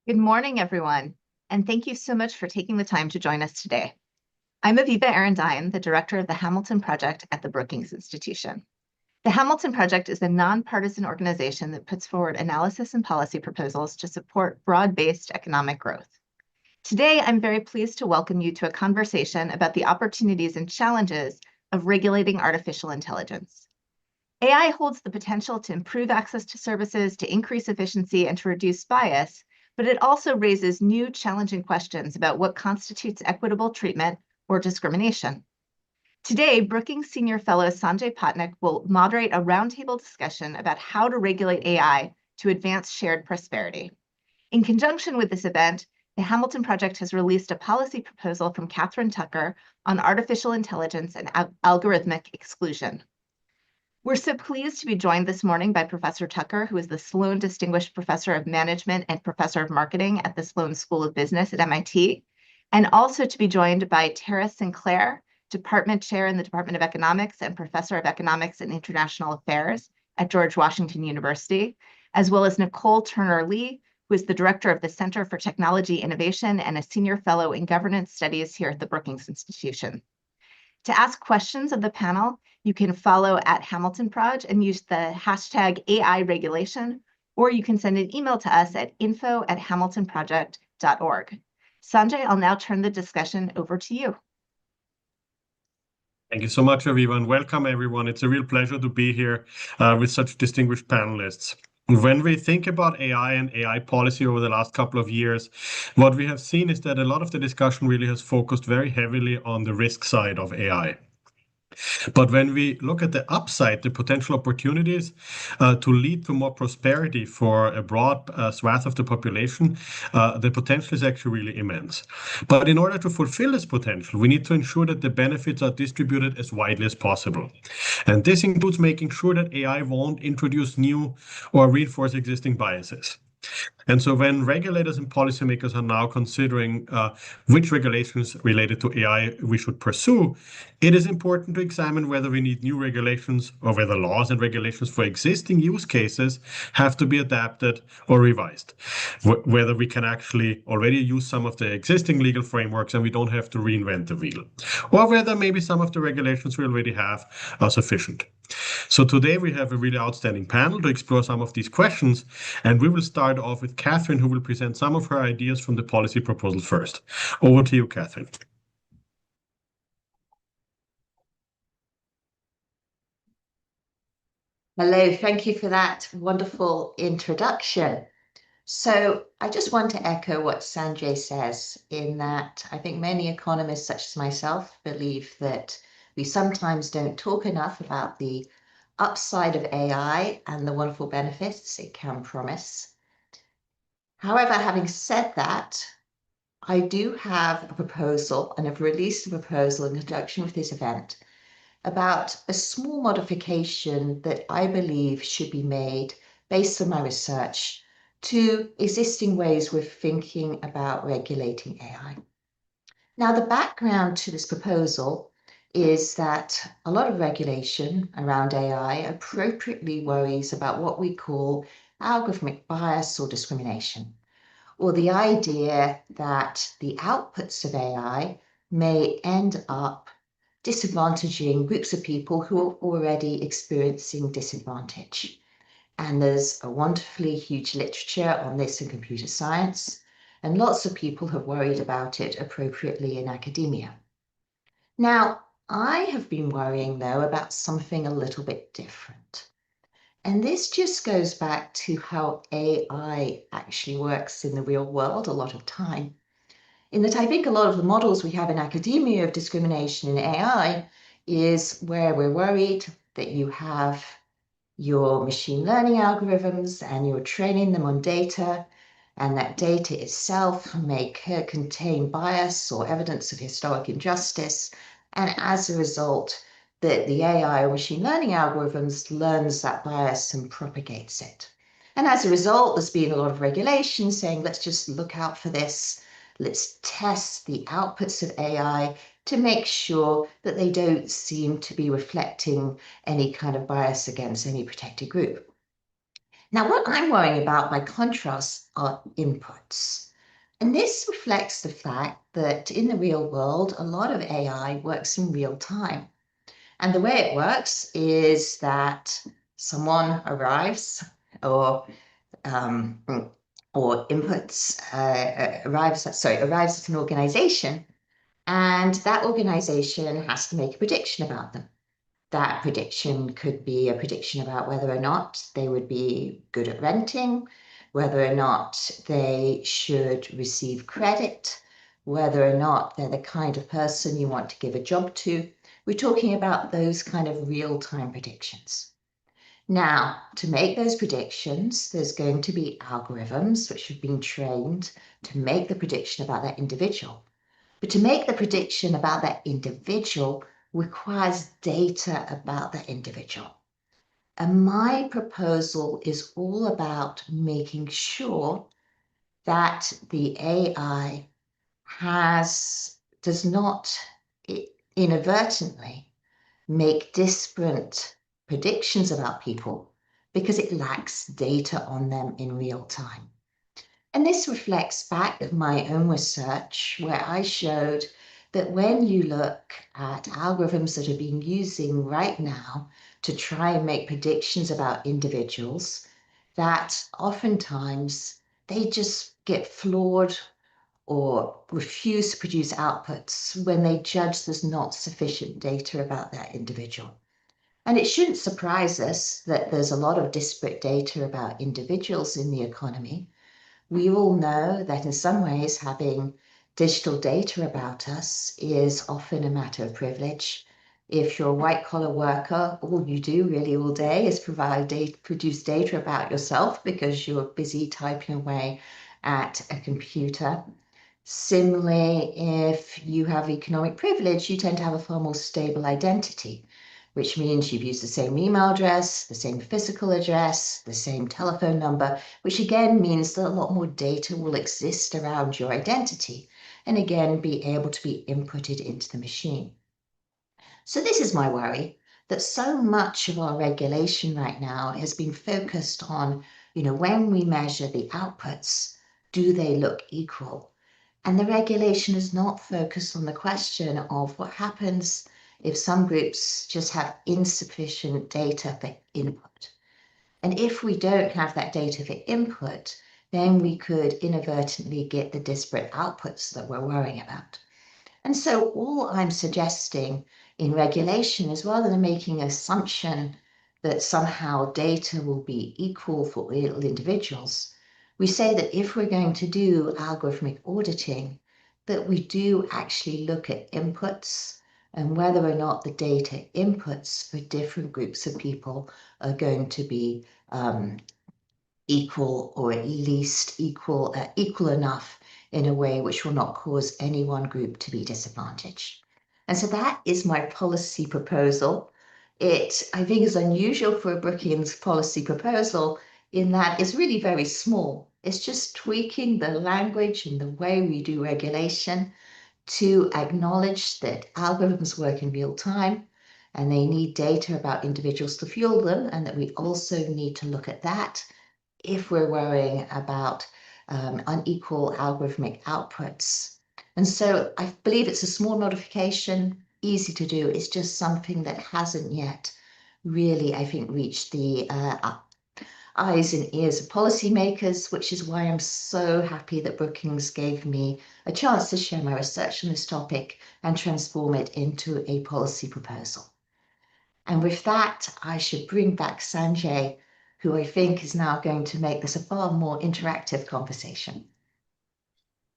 Good morning, everyone, and thank you so much for taking the time to join us today. I'm Aviva Arendine, the director of the Hamilton Project at the Brookings Institution. The Hamilton Project is a nonpartisan organization that puts forward analysis and policy proposals to support broad-based economic growth. Today, I'm very pleased to welcome you to a conversation about the opportunities and challenges of regulating artificial intelligence. AI holds the potential to improve access to services, to increase efficiency, and to reduce bias, but it also raises new challenging questions about what constitutes equitable treatment or discrimination. Today, Brookings Senior Fellow Sanjay Patnaik will moderate a roundtable discussion about how to regulate AI to advance shared prosperity. In conjunction with this event, the Hamilton Project has released a policy proposal from Catherine Tucker on artificial intelligence and algorithmic exclusion. We're so pleased to be joined this morning by Professor Tucker, who is the Sloan Distinguished Professor of Management and Professor of Marketing at the Sloan School of Business at MIT, and also to be joined by Tara Sinclair, Department Chair in the Department of Economics and Professor of Economics and International Affairs at George Washington University, as well as Nicol Turner Lee, who is the Director of the Center for Technology Innovation and a Senior Fellow in Governance Studies here at the Brookings Institution. To ask questions of the panel, you can follow at Hamilton Proj and use the hashtag AI regulation, or you can send an email to us at info@hamiltonproject.org. Sanjay, I'll now turn the discussion over to you. Thank you so much, everyone. Welcome, everyone. It's a real pleasure to be here with such distinguished panelists. When we think about AI and AI policy over the last couple of years, what we have seen is that a lot of the discussion really has focused very heavily on the risk side of AI. But when we look at the upside, the potential opportunities to lead to more prosperity for a broad swath of the population, the potential is actually really immense. But in order to fulfill this potential, we need to ensure that the benefits are distributed as widely as possible. And this includes making sure that AI won't introduce new or reinforce existing biases. And so when regulators and policymakers are now considering which regulations related to AI we should pursue, it is important to examine whether we need new regulations or whether laws and regulations for existing use cases have to be adapted or revised, whether we can actually already use some of the existing legal frameworks and we don't have to reinvent the wheel, or whether maybe some of the regulations we already have are sufficient. So today we have a really outstanding panel to explore some of these questions, and we will start off with Catherine, who will present some of her ideas from the policy proposal first. Over to you, Catherine. Hello, thank you for that wonderful introduction. So I just want to echo what Sanjay says in that I think many economists, such as myself, believe that we sometimes don't talk enough about the upside of AI and the wonderful benefits it can promise. However, having said that, I do have a proposal, and I've released a proposal in conjunction with this event about a small modification that I believe should be made based on my research to existing ways we're thinking about regulating AI. Now, the background to this proposal is that a lot of regulation around AI appropriately worries about what we call algorithmic bias or discrimination, or the idea that the outputs of AI may end up disadvantaging groups of people who are already experiencing disadvantage. And there's a wonderfully huge literature on this in computer science, and lots of people have worried about it appropriately in academia. Now, I have been worrying, though, about something a little bit different. And this just goes back to how AI actually works in the real world a lot of time. In that I think a lot of the models we have in academia of discrimination in AI is where we're worried that you have your machine learning algorithms and you're training them on data, and that data itself may contain bias or evidence of historic injustice. And as a result, the AI or machine learning algorithms learns that bias and propagates it. And as a result, there's been a lot of regulation saying, let's just look out for this. Let's test the outputs of AI to make sure that they don't seem to be reflecting any kind of bias against any protected group. Now, what I'm worrying about, by contrast, are inputs. And this reflects the fact that in the real world, a lot of AI works in real time. And the way it works is that someone arrives or arrives at an organization, and that organization has to make a prediction about them. That prediction could be a prediction about whether or not they would be good at renting, whether or not they should receive credit, whether or not they're the kind of person you want to give a job to. We're talking about those kind of real-time predictions. Now, to make those predictions, there's going to be algorithms which have been trained to make the prediction about that individual. But to make the prediction about that individual requires data about that individual. And my proposal is all about making sure that the AI does not inadvertently make disparate predictions about people because it lacks data on them in real time. And this reflects back my own research, where I showed that when you look at algorithms that are being using right now to try and make predictions about individuals, that oftentimes they just get flawed or refuse to produce outputs when they judge there's not sufficient data about that individual. And it shouldn't surprise us that there's a lot of disparate data about individuals in the economy. We all know that in some ways having digital data about us is often a matter of privilege. If you're a white-collar worker, all you do really all day is produce data about yourself because you're busy typing away at a computer. Similarly, if you have economic privilege, you tend to have a far more stable identity, which means you've used the same email address, the same physical address, the same telephone number, which again means that a lot more data will exist around your identity and again be able to be inputted into the machine. So this is my worry, that so much of our regulation right now has been focused on, when we measure the outputs, do they look equal? And the regulation is not focused on the question of what happens if some groups just have insufficient data for input. And if we don't have that data for input, then we could inadvertently get the disparate outputs that we're worrying about. And so all I'm suggesting in regulation is, rather than making an assumption that somehow data will be equal for all individuals, we say that if we're going to do algorithmic auditing, that we do actually look at inputs and whether or not the data inputs for different groups of people are going to be equal, or at least equal enough in a way which will not cause any one group to be disadvantaged. And so that is my policy proposal. It, I think, is unusual for a Brookings policy proposal in that it's really very small. It's just tweaking the language and the way we do regulation to acknowledge that algorithms work in real time and they need data about individuals to fuel them, and that we also need to look at that if we're worrying about unequal algorithmic outputs. And so I believe it's a small modification, easy to do. It's just something that hasn't yet really, I think, reached the eyes and ears of policymakers, which is why I'm so happy that Brookings gave me a chance to share my research on this topic and transform it into a policy proposal. And with that, I should bring back Sanjay, who I think is now going to make this a far more interactive conversation.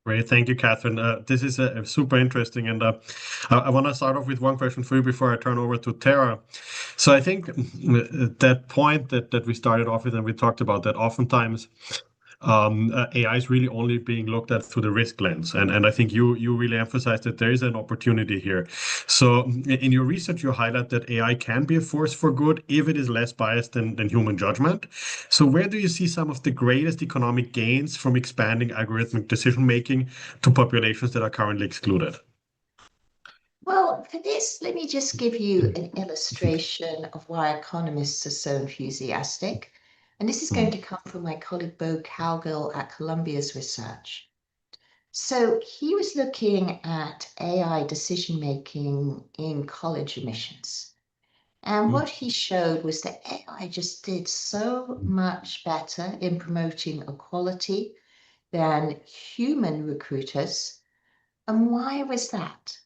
Great, thank you, Catherine. This is super interesting, and I want to start off with one question for you before I turn over to Tara. So I think that point that we started off with, and we talked about that oftentimes AI is really only being looked at through the risk lens. And I think you really emphasized that there is an opportunity here. So in your research, you highlight that AI can be a force for good if it is less biased than human judgment. So where do you see some of the greatest economic gains from expanding algorithmic decision-making to populations that are currently excluded? Well, for this, let me just give you an illustration of why economists are so enthusiastic. And this is going to come from my colleague Bo Cowgill at Columbia's research. So he was looking at AI decision-making in college admissions. And what he showed was that AI just did so much better in promoting equality than human recruiters. And why was that?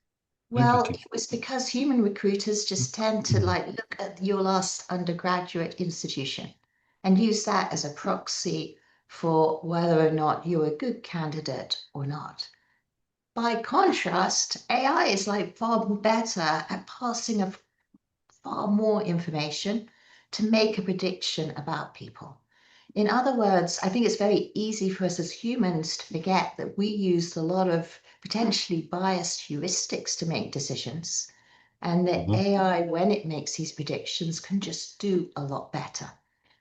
Well, Interesting. it was because human recruiters just tend to look at your last undergraduate institution and use that as a proxy for whether or not you're a good candidate or not. By contrast, AI is far better at passing a far more information to make a prediction about people. In other words, I think it's very easy for us as humans to forget that we used a lot of potentially biased heuristics to make decisions, and that AI, when it makes these predictions, can just do a lot better.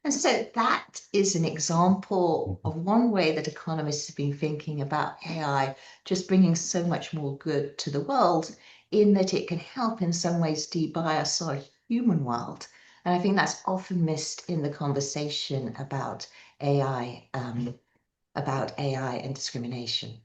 And so that is an example of one way that economists have been thinking about AI just bringing so much more good to the world, in that it can help in some ways debias our human world. And I think that's often missed in the conversation about AI, and discrimination.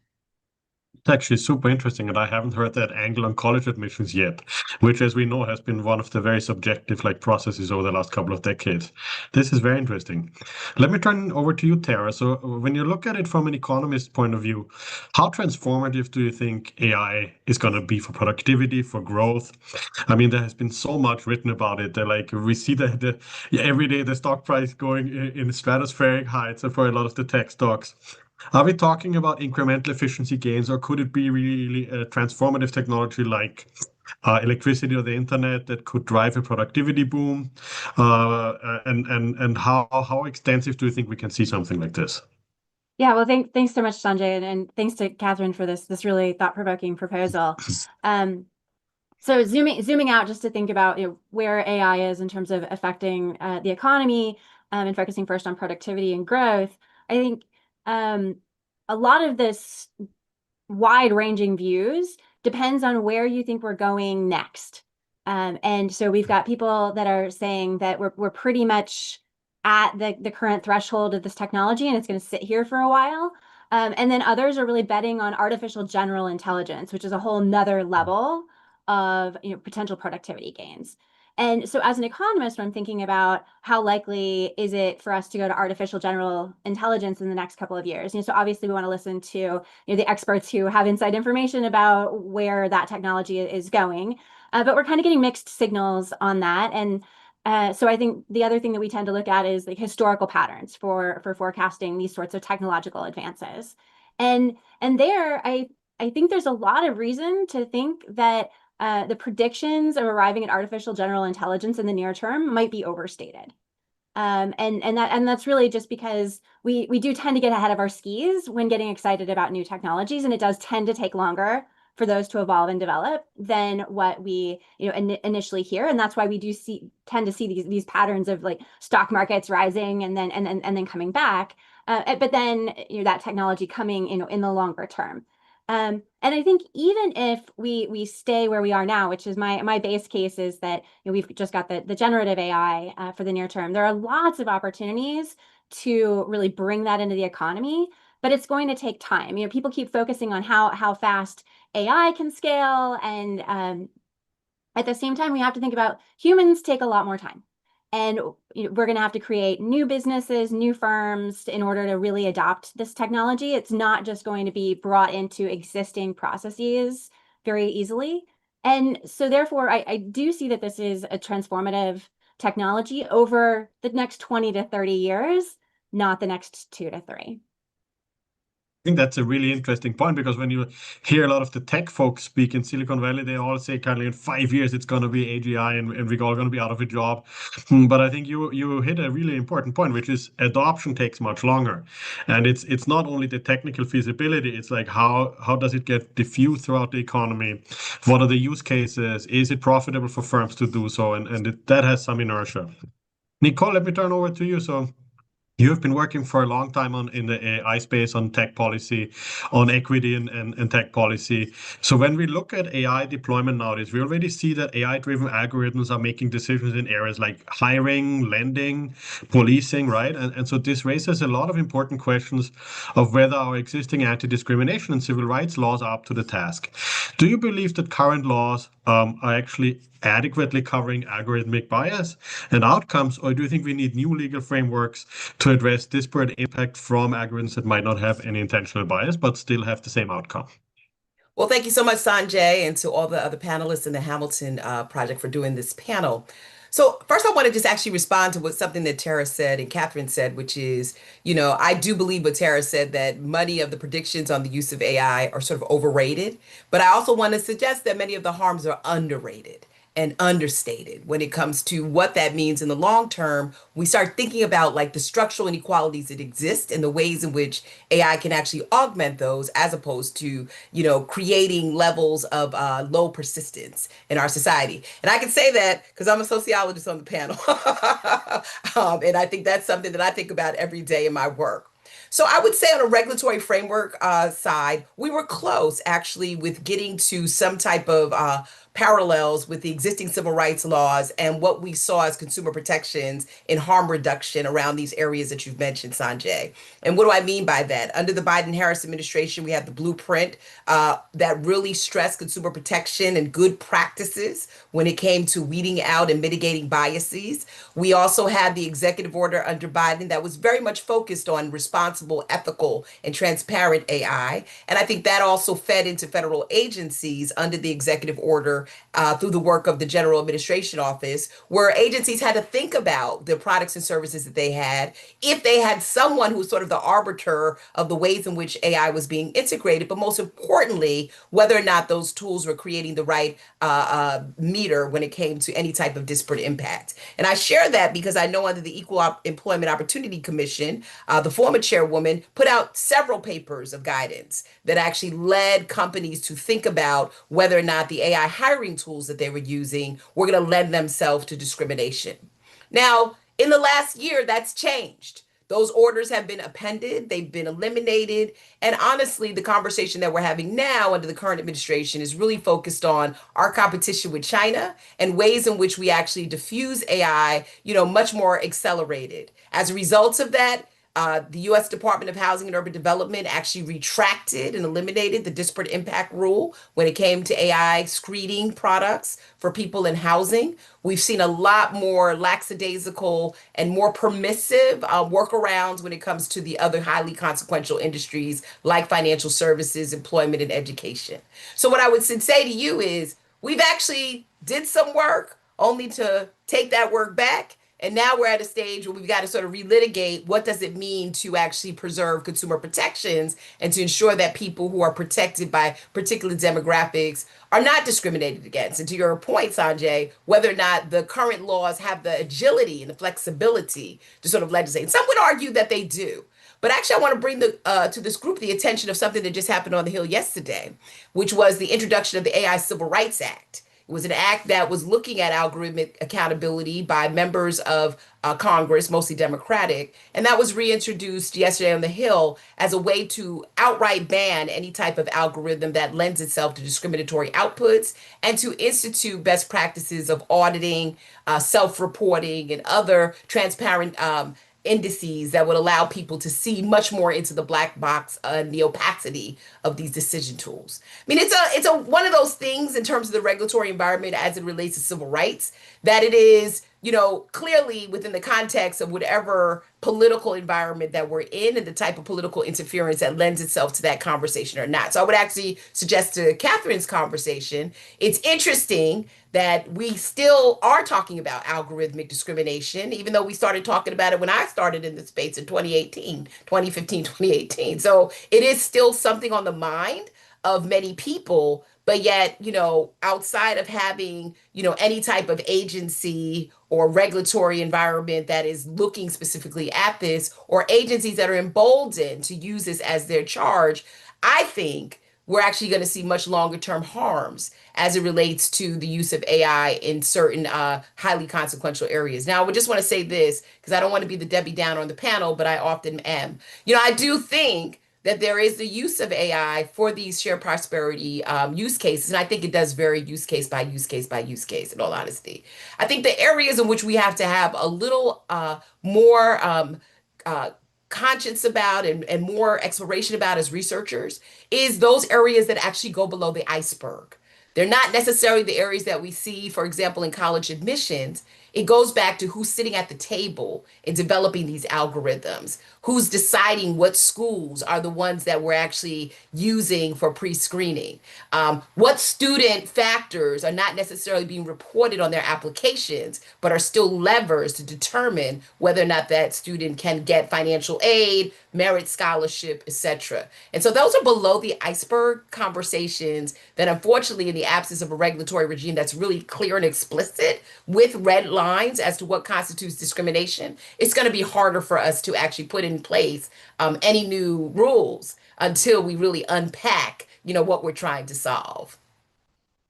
It's actually super interesting, and I haven't heard that angle on college admissions yet, which, as we know, has been one of the very subjective processes over the last couple of decades. This is very interesting. Let me turn over to you, Tara. So, when you look at it from an economist point of view, how transformative do you think AI is going to be for productivity, for growth? I mean, there has been so much written about it. We see every day the stock price going in stratospheric heights for a lot of the tech stocks. Are we talking about incremental efficiency gains, or could it be really a transformative technology like electricity or the internet that could drive a productivity boom? And how extensive do you think we can see something like this? Yeah, well, thanks so much, Sanjay, and thanks to Catherine for this really thought-provoking proposal. So zooming out just to think about where AI is in terms of affecting the economy, and focusing first on productivity and growth. I think a lot of this wide-ranging views depends on where you think we're going next. And so we've got people that are saying that we're pretty much at the current threshold of this technology and it's going to sit here for a while. And then others are really betting on artificial general intelligence, which is a whole nother level of potential productivity gains. And so as an economist, when I'm thinking about how likely is it for us to go to artificial general intelligence in the next couple of years, so obviously we want to listen to the experts who have inside information about where that technology is going, but we're kind of getting mixed signals on that. And so I think the other thing that we tend to look at is historical patterns for forecasting these sorts of technological advances. And there, I think there's a lot of reason to think that the predictions of arriving at artificial general intelligence in the near term might be overstated. And that's really just because we do tend to get ahead of our skis when getting excited about new technologies, and it does tend to take longer for those to evolve and develop than what we initially hear. And that's why we do tend to see these patterns of stock markets rising and then coming back, but then that technology coming in the longer term. And I think even if we stay where we are now, which is my base case, is that we've just got the generative AI for the near term. There are lots of opportunities to really bring that into the economy, but it's going to take time. People keep focusing on how fast AI can scale, and at the same time, we have to think about humans take a lot more time. And we're going to have to create new businesses, new firms in order to really adopt this technology. It's not just going to be brought into existing processes very easily. And so therefore, I do see that this is a transformative technology over the next 20 to 30 years, not the next 2 to 3. I think that's a really interesting point, because when you hear a lot of the tech folks speak in Silicon Valley, they all say kind of in 5 years it's going to be AGI and we're all going to be out of a job. But I think you hit a really important point, which is adoption takes much longer. And it's not only the technical feasibility, it's how does it get diffused throughout the economy? What are the use cases? Is it profitable for firms to do so? And that has some inertia. Nicol, let me turn over to you. So You have been working for a long time in the AI space on tech policy, on equity and tech policy. So when we look at AI deployment nowadays, we already see that AI-driven algorithms are making decisions in areas like hiring, lending, policing, right? And so this raises a lot of important questions of whether our existing anti-discrimination and civil rights laws are up to the task. Do you believe that current laws are actually adequately covering algorithmic bias and outcomes, or do you think we need new legal frameworks to address disparate impact from algorithms that might not have any intentional bias but still have the same outcome? Well, thank you so much, Sanjay, and to all the other panelists in the Hamilton Project for doing this panel. So first, I want to just actually respond to what something that Tara said and Catherine said, which is, I do believe what Tara said, that many of the predictions on the use of AI are sort of overrated. But I also want to suggest that many of the harms are underrated and understated when it comes to what that means in the long term. We start thinking about like the structural inequalities that exist and the ways in which AI can actually augment those, as opposed to, creating levels of low persistence in our society. And I can say that because I'm a sociologist on the panel. And I think that's something that I think about every day in my work. So I would say on a regulatory framework side, we were close actually with getting to some type of parallels with the existing civil rights laws and what we saw as consumer protections in harm reduction around these areas that you've mentioned, Sanjay. And what do I mean by that? Under the Biden-Harris administration, we had the blueprint that really stressed consumer protection and good practices when it came to weeding out and mitigating biases. We also had the executive order under Biden that was very much focused on responsible, ethical, and transparent AI. And I think that also fed into federal agencies under the executive order through the work of the General Administration Office, where agencies had to think about the products and services that they had, if they had someone who was sort of the arbiter of the ways in which AI was being integrated, but most importantly, whether or not those tools were creating the right meter when it came to any type of disparate impact. And I share that because I know under the Equal Employment Opportunity Commission, the former chairwoman put out several papers of guidance that actually led companies to think about whether or not the AI hiring tools that they were using were going to lend themselves to discrimination. Now, in the last year, that's changed. Those orders have been appended, they've been eliminated. And honestly, the conversation that we're having now under the current administration is really focused on our competition with China and ways in which we actually diffuse AI, much more accelerated. As a result of that, the U.S. Department of Housing and Urban Development actually retracted and eliminated the disparate impact rule when it came to AI screening products for people in housing. We've seen a lot more lackadaisical and more permissive workarounds when it comes to the other highly consequential industries like financial services, employment, and education. So what I would say to you is we've actually did some work only to take that work back. And now we're at a stage where we've got to sort of relitigate what does it mean to actually preserve consumer protections and to ensure that people who are protected by particular demographics are not discriminated against. And to your point, Sanjay, whether or not the current laws have the agility and the flexibility to sort of legislate. And some would argue that they do. But actually, I want to bring to this group the attention of something that just happened on the Hill yesterday, which was the introduction of the AI Civil Rights Act. It was an act that was looking at algorithmic accountability by members of Congress, mostly Democratic, and that was reintroduced yesterday on the Hill as a way to outright ban any type of algorithm that lends itself to discriminatory outputs and to institute best practices of auditing, self-reporting, and other transparent indices that would allow people to see much more into the black box and the opacity of these decision tools. I mean, it's a one of those things in terms of the regulatory environment as it relates to civil rights, that it is, clearly within the context of whatever political environment that we're in and the type of political interference that lends itself to that conversation or not. So I would actually suggest to Catherine's conversation, it's interesting that we still are talking about algorithmic discrimination, even though we started talking about it when I started in the space in 2015, 2018. So it is still something on the mind of many people, but yet, outside of having, any type of agency or regulatory environment that is looking specifically at this, or agencies that are emboldened to use this as their charge, I think we're actually going to see much longer term harms as it relates to the use of AI in certain highly consequential areas. Now, I would just want to say this because I don't want to be the Debbie Downer on the panel, but I often am. I do think that there is the use of AI for these shared prosperity use cases. And I think it does vary use case by use case by use case, in all honesty. I think the areas in which we have to have a little more uh, conscience about and more exploration about as researchers is those areas that actually go below the iceberg. They're not necessarily the areas that we see, for example, in college admissions. It goes back to who's sitting at the table in developing these algorithms, who's deciding what schools are the ones that we're actually using for pre-screening. What student factors are not necessarily being reported on their applications, but are still levers to determine whether or not that student can get financial aid, merit scholarship, etc. And so those are below the iceberg conversations that unfortunately, in the absence of a regulatory regime that's really clear and explicit with red lines as to what constitutes discrimination, it's going to be harder for us to actually put in place any new rules until we really unpack, what we're trying to solve.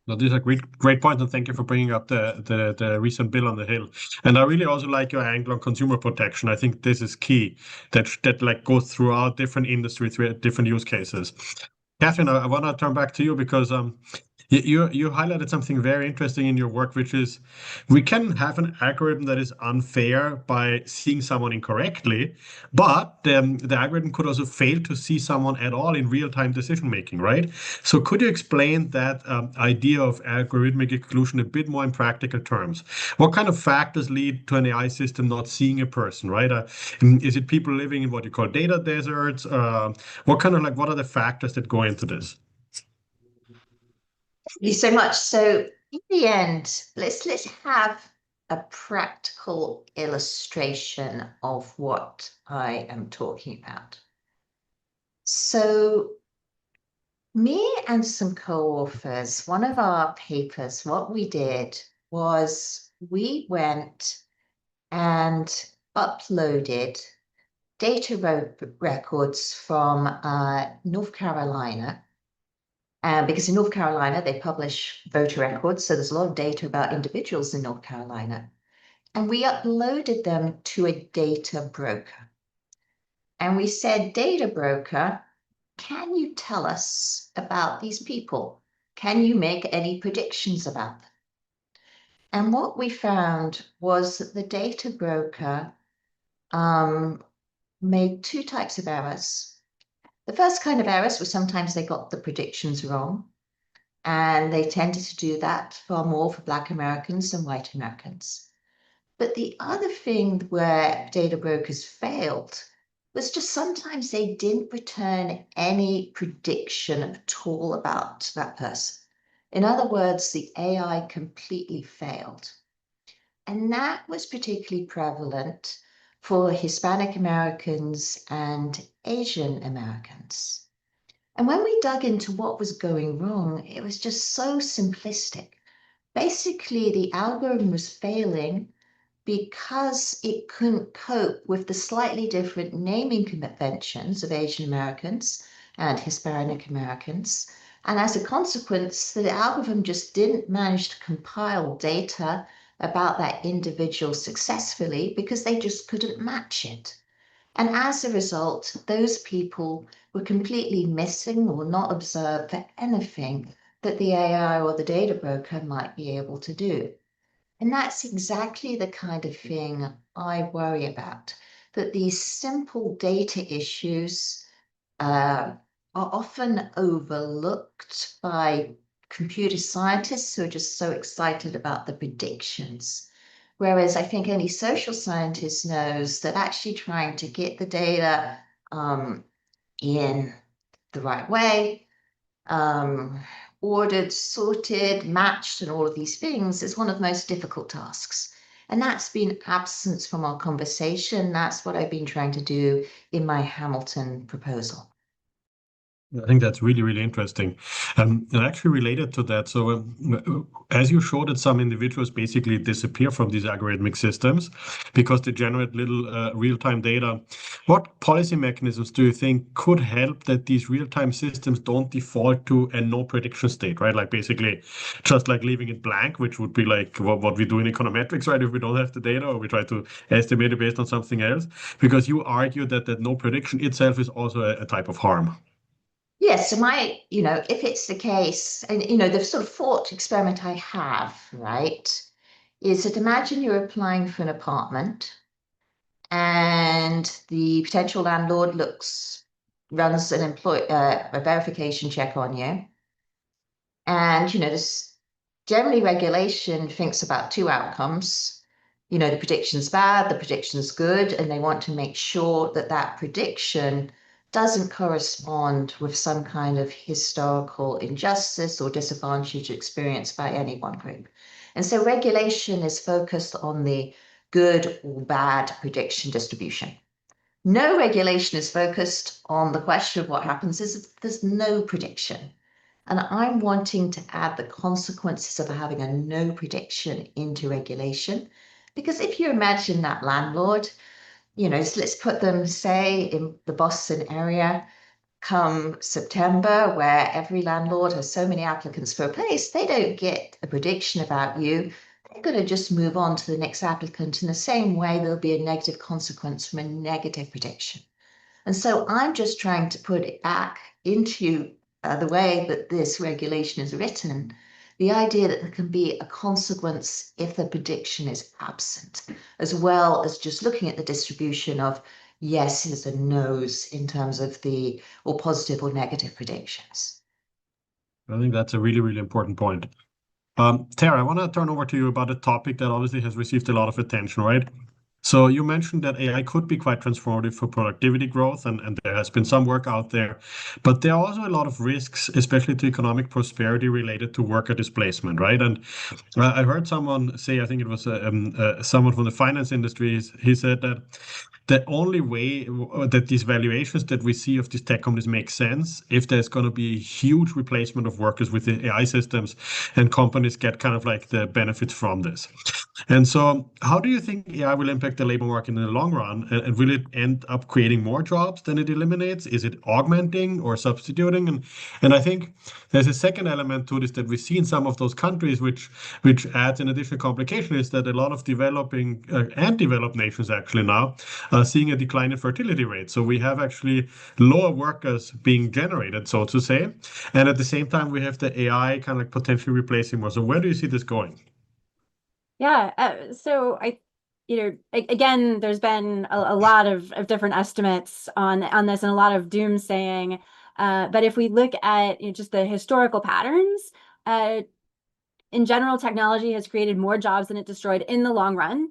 No, these are great points, and thank you for bringing up the recent bill on the Hill. And I really also like your angle on consumer protection. I think this is key, that like goes throughout different industries, different use cases. Catherine, I want to turn back to you because you highlighted something very interesting in your work, which is we can have an algorithm that is unfair by seeing someone incorrectly, but the algorithm could also fail to see someone at all in real-time decision making, right? So could you explain that idea of algorithmic exclusion a bit more in practical terms? What kind of factors lead to an AI system not seeing a person, right? Is it people living in what you call data deserts? What are the factors that go into this? Thank you so much. So in the end, let's have a practical illustration of what I am talking about. So me and some co-authors, one of our papers, what we did was we went and uploaded data records from North Carolina. Because in North Carolina, they publish voter records, so there's a lot of data about individuals in North Carolina. And we uploaded them to a data broker. And we said, data broker, can you tell us about these people? Can you make any predictions about them? And what we found was that the data broker made two types of errors. The first kind of errors were sometimes they got the predictions wrong. And they tended to do that far more for Black Americans than white Americans. But the other thing where data brokers failed was just sometimes they didn't return any prediction at all about that person. In other words, the AI completely failed. And that was particularly prevalent for Hispanic Americans and Asian Americans. And when we dug into what was going wrong, it was just so simplistic. Basically, the algorithm was failing because it couldn't cope with the slightly different naming conventions of Asian Americans and Hispanic Americans. And as a consequence, the algorithm just didn't manage to compile data about that individual successfully because they just couldn't match it. And as a result, those people were completely missing or not observed for anything that the AI or the data broker might be able to do. And that's exactly the kind of thing I worry about, that these simple data issues are often overlooked by computer scientists who are just so excited about the predictions. Whereas I think any social scientist knows that actually trying to get the data in the right way, ordered, sorted, matched, and all of these things is one of the most difficult tasks. And that's been absent from our conversation. That's what I've been trying to do in my Hamilton proposal. I think that's really, really interesting. And actually related to that, so as you showed that some individuals basically disappear from these algorithmic systems because they generate little real-time data, what policy mechanisms do you think could help that these real-time systems don't default to a no prediction state, right? Like basically just like leaving it blank, which would be like what we do in econometrics, right? If we don't have the data or we try to estimate it based on something else, because you argue that that no prediction itself is also a type of harm. Yes, so if it's the case, and the sort of thought experiment I have, right, is that imagine you're applying for an apartment and the potential landlord runs a verification check on you. And, this generally regulation thinks about two outcomes. The prediction's bad, the prediction's good, and they want to make sure that that prediction doesn't correspond with some kind of historical injustice or disadvantage experienced by any one group. And so regulation is focused on the good or bad prediction distribution. No regulation is focused on the question of what happens if there's no prediction. And I'm wanting to add the consequences of having a no prediction into regulation. Because if you imagine that landlord, let's put them, say, in the Boston area, come September, where every landlord has so many applicants for a place, they don't get a prediction about you. They're going to just move on to the next applicant. In the same way, there'll be a negative consequence from a negative prediction. And so I'm just trying to put it back into the way that this regulation is written, the idea that there can be a consequence if the prediction is absent, as well as just looking at the distribution of yeses and nos in terms of or positive or negative predictions. I think that's a really, really important point. Tara, I want to turn over to you about a topic that obviously has received a lot of attention, right? So you mentioned that AI could be quite transformative for productivity growth, and there has been some work out there, but there are also a lot of risks, especially to economic prosperity related to worker displacement, right? And I heard someone say, I think it was someone from the finance industry, he said that the only way that these valuations that we see of these tech companies make sense if there's going to be a huge replacement of workers with the AI systems and companies get kind of like the benefits from this. And so how do you think AI will impact the labor market in the long run? And will it end up creating more jobs than it eliminates? Is it augmenting or substituting? And I think there's a second element to this that we see in some of those countries, which adds an additional complication, is that a lot of developing and developed nations actually now are seeing a decline in fertility rates. So we have actually lower workers being generated, so to say. And at the same time, we have the AI kind of like potentially replacing more. So where do you see this going? Yeah, so again, there's been a lot of different estimates on this and a lot of doomsaying. But if we look at just the historical patterns, in general, technology has created more jobs than it destroyed in the long run.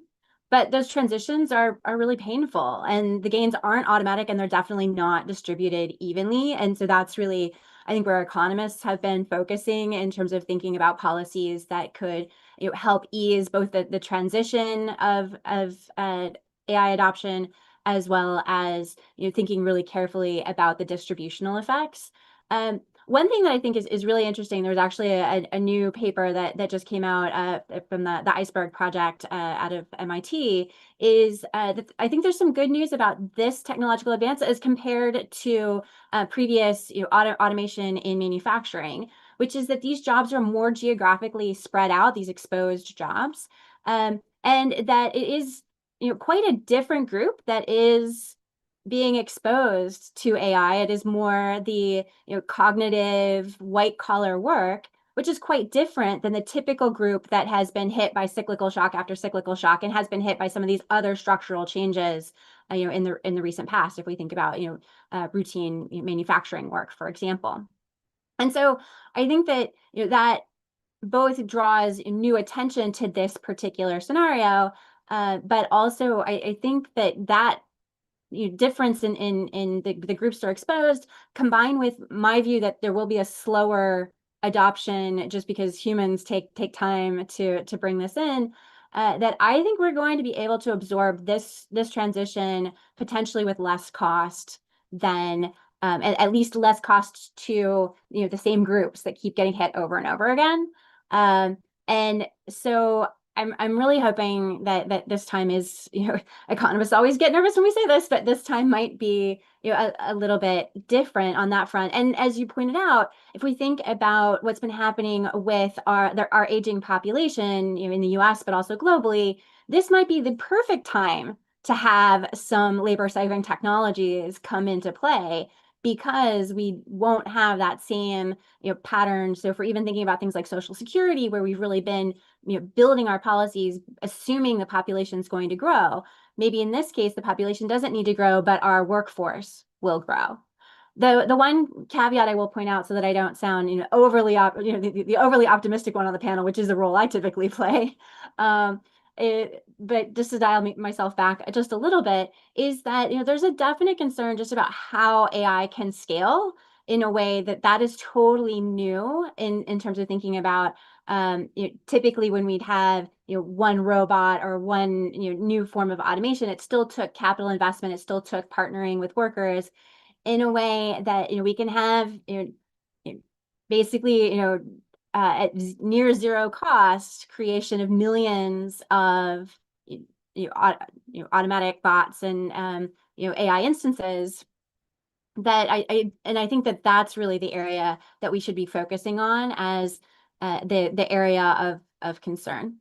But those transitions are really painful, and the gains aren't automatic, and they're definitely not distributed evenly. And so that's really, I think, where economists have been focusing in terms of thinking about policies that could help ease both the transition of AI adoption, as well as thinking really carefully about the distributional effects. One thing that I think is really interesting, there's actually a new paper that just came out from the Iceberg project out of MIT, is that I think there's some good news about this technological advance as compared to previous automation in manufacturing, which is that these jobs are more geographically spread out, these exposed jobs, and that it is quite a different group that is being exposed to AI. It is more the cognitive white collar work, which is quite different than the typical group that has been hit by cyclical shock after cyclical shock and has been hit by some of these other structural changes in the recent past, if we think about routine manufacturing work, for example. And so I think that that both draws new attention to this particular scenario, but also I think that difference in the groups that are exposed, combined with my view that there will be a slower adoption just because humans take time to bring this in, that I think we're going to be able to absorb this transition potentially with less cost than at least less cost to the same groups that keep getting hit over and over again. And so I'm really hoping that this time is, economists always get nervous when we say this, but this time might be a little bit different on that front. And as you pointed out, if we think about what's been happening with our aging population, in the US, but also globally, this might be the perfect time to have some labor-saving technologies come into play, because we won't have that same pattern. So if we're even thinking about things like Social Security, where we've really been building our policies assuming the population is going to grow, maybe in this case the population doesn't need to grow, but our workforce will grow. The one caveat I will point out, so that I don't sound overly the overly optimistic one on the panel, which is the role I typically play, but just to dial myself back just a little bit, is that there's a definite concern just about how AI can scale in a way that is totally new in terms of thinking about typically when we'd have one robot or one new form of automation, it still took capital investment, it still took partnering with workers in a way that we can have basically at near zero cost creation of millions of automatic bots and AI instances. That I think that's really the area that we should be focusing on as the area of concern.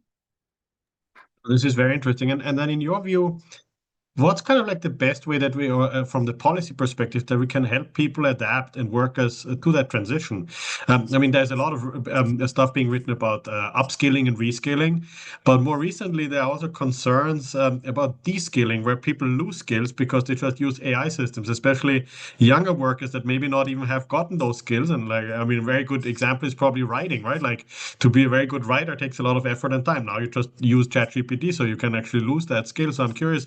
This is very interesting. And then in your view, what's kind of like the best way that we, from the policy perspective, that we can help people adapt and workers to that transition? I mean, there's a lot of stuff being written about upskilling and reskilling, but more recently there are also concerns about deskilling, where people lose skills because they just use AI systems, especially younger workers that maybe not even have gotten those skills. And a very good example is probably writing, right? Like, to be a very good writer takes a lot of effort and time. Now you just use ChatGPT, so you can actually lose that skill. So I'm curious,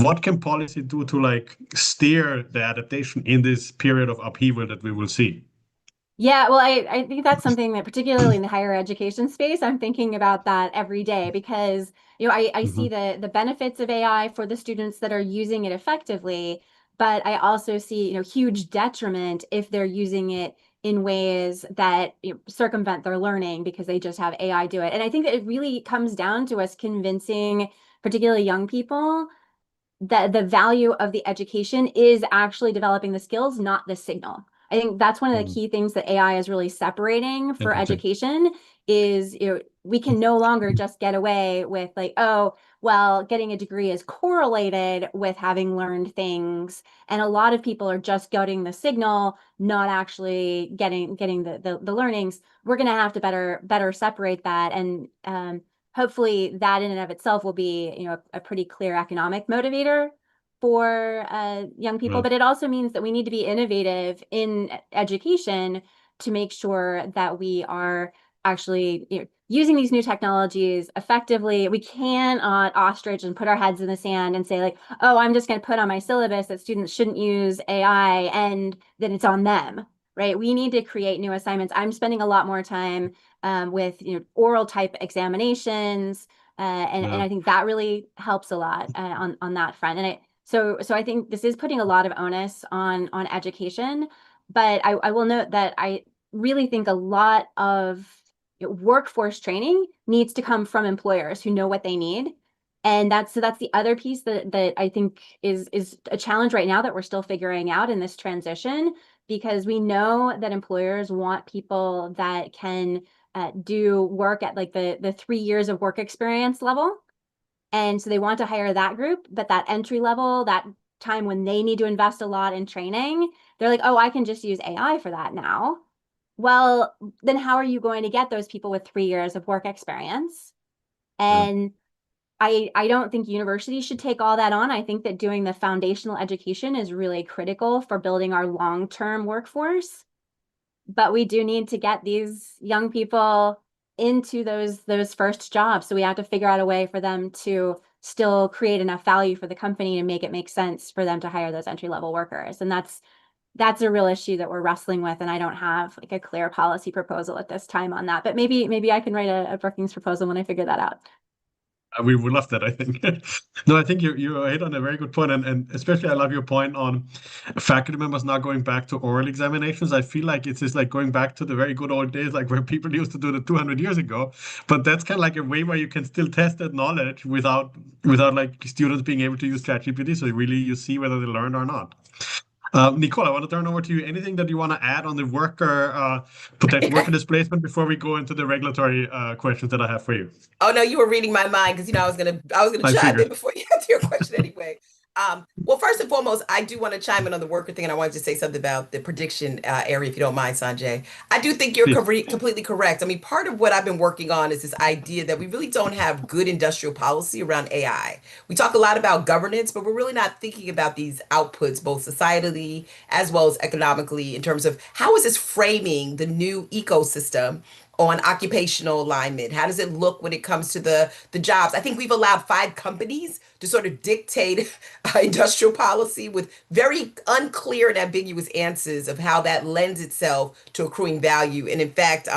what can policy do to steer the adaptation in this period of upheaval that we will see? Yeah, well, I think that's something that particularly in the higher education space, I'm thinking about that every day, because I see the benefits of AI for the students that are using it effectively, but I also see huge detriment if they're using it in ways that circumvent their learning because they just have AI do it. And I think that it really comes down to us convincing particularly young people that the value of the education is actually developing the skills, not the signal. I think that's one of the key things that AI is really separating for education is we can no longer just get away with oh, well, getting a degree is correlated with having learned things. And a lot of people are just getting the signal, not actually getting the learnings. We're going to have to better separate that. And hopefully that in and of itself will be a pretty clear economic motivator for young people. But it also means that we need to be innovative in education to make sure that we are actually using these new technologies effectively. We cannot ostrich and put our heads in the sand and say oh, I'm just going to put on my syllabus that students shouldn't use AI and then it's on them, right? We need to create new assignments. I'm spending a lot more time with oral type examinations, and I think that really helps a lot on that front. And so I think this is putting a lot of onus on education, but I will note that I really think a lot of workforce training needs to come from employers who know what they need. And that's the other piece that I think is a challenge right now that we're still figuring out in this transition, because we know that employers want people that can do work at the 3 years of work experience level. And so they want to hire that group, but that entry level, that time when they need to invest a lot in training, they're oh, I can just use AI for that now. Well, then how are you going to get those people with 3 years of work experience? And I don't think universities should take all that on. I think that doing the foundational education is really critical for building our long-term workforce. But we do need to get these young people into those first jobs. So we have to figure out a way for them to still create enough value for the company and make sense for them to hire those entry-level workers. And that's a real issue that we're wrestling with. And I don't have a clear policy proposal at this time on that. But maybe I can write a Brookings proposal when I figure that out. We would love that, I think. No, I think you hit on a very good point, and especially I love your point on faculty members not going back to oral examinations. I feel like it's just like going back to the very good old days, like where people used to do it 200 years ago. But that's kind of like a way where you can still test that knowledge without like students being able to use ChatGPT. So really you see whether they learned or not. Nicole, I want to turn over to you. Anything that you want to add on the potential worker displacement before we go into the regulatory questions that I have for you? Oh no, you were reading my mind because I was gonna I chime in figured. before you answer your question anyway. Well, first and foremost, I do want to chime in on the worker thing, and I wanted to say something about the prediction area, if you don't mind, Sanjay. I do think you're Please. completely correct. I mean, part of what I've been working on is this idea that we really don't have good industrial policy around AI. We talk a lot about governance, but we're really not thinking about these outputs, both societally as well as economically, in terms of how is this framing the new ecosystem on occupational alignment? How does it look when it comes to the jobs? I think we've allowed 5 companies to sort of dictate industrial policy with very unclear and ambiguous answers of how that lends itself to accruing value. And in fact,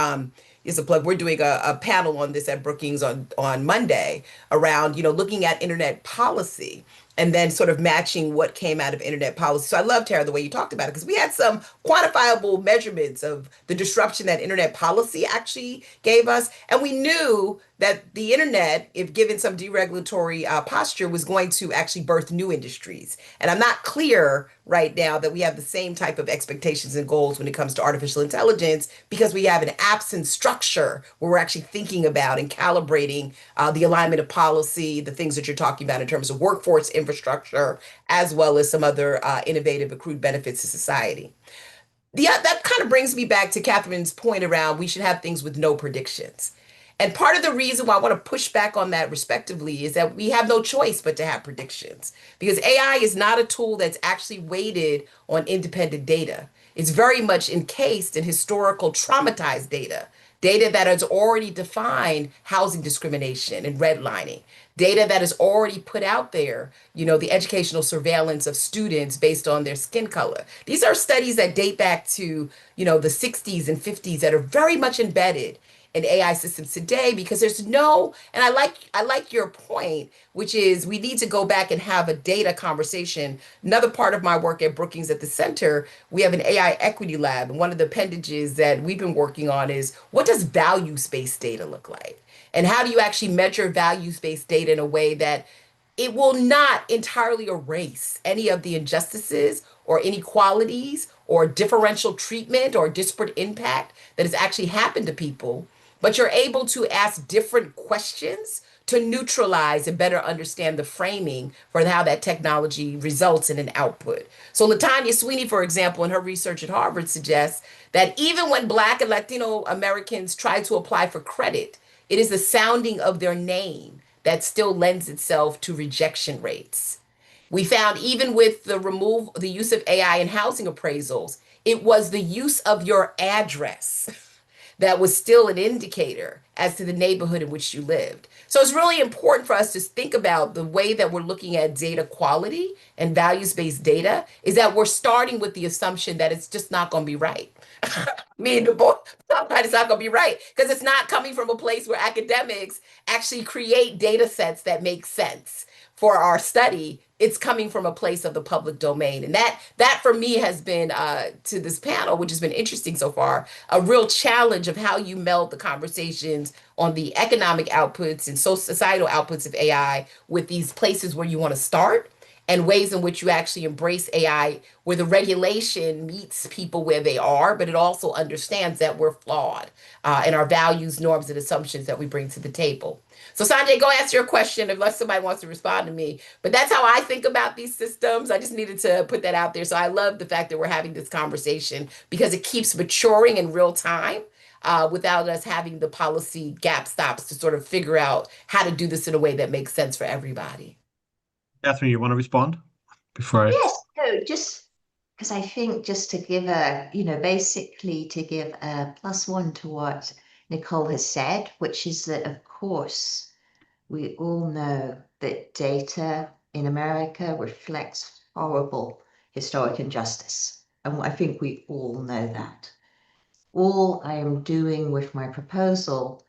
is a plug. We're doing a panel on this at Brookings on Monday around, looking at internet policy and then sort of matching what came out of internet policy. So I love, Tara, the way you talked about it, because we had some quantifiable measurements of the disruption that internet policy actually gave us. And we knew that the internet, if given some deregulatory posture, was going to actually birth new industries. And I'm not clear right now that we have the same type of expectations and goals when it comes to artificial intelligence, because we have an absent structure where we're actually thinking about and calibrating the alignment of policy, the things that you're talking about in terms of workforce infrastructure, as well as some other innovative accrued benefits to society. That kind of brings me back to Catherine's point around we should have things with no predictions. And part of the reason why I want to push back on that respectively is that we have no choice but to have predictions, because AI is not a tool that's actually weighted on independent data. It's very much encased in historical traumatized data that has already defined housing discrimination and redlining, data that is already put out there, the educational surveillance of students based on their skin color. These are studies that date back to, the 60s and 50s that are very much embedded in AI systems today, because there's no, and I like your point, which is we need to go back and have a data conversation. Another part of my work at Brookings at the center, we have an AI equity lab, and one of the appendages that we've been working on is what does values-based data look like? And how do you actually measure values-based data in a way that it will not entirely erase any of the injustices or inequalities or differential treatment or disparate impact that has actually happened to people, but you're able to ask different questions to neutralize and better understand the framing for how that technology results in an output. So LaTanya Sweeney, for example, in her research at Harvard suggests that even when Black and Latino Americans try to apply for credit, it is the sounding of their name that still lends itself to rejection rates. We found even with the use of AI in housing appraisals, it was the use of your address that was still an indicator as to the neighborhood in which you lived. So it's really important for us to think about the way that we're looking at data quality and values-based data is that we're starting with the assumption that it's just not going to be right. It's not going to be right because it's not coming from a place where academics actually create data sets that make sense for our study. It's coming from a place of the public domain. And that for me has been, to this panel, which has been interesting so far, a real challenge of how you meld the conversations on the economic outputs and societal outputs of AI with these places where you want to start and ways in which you actually embrace AI, where the regulation meets people where they are, but it also understands that we're flawed in our values, norms, and assumptions that we bring to the table. So Sanjay, go ask your question unless somebody wants to respond to me. But that's how I think about these systems. I just needed to put that out there. So I love the fact that we're having this conversation because it keeps maturing in real time without us having the policy gap stops to sort of figure out how to do this in a way that makes sense for everybody. Catherine, you want to respond before I... Yes, so just because I think just to give basically to give a +1 to what Nicole has said, which is that, of course, we all know that data in America reflects horrible historic injustice. And I think we all know that. All I am doing with my proposal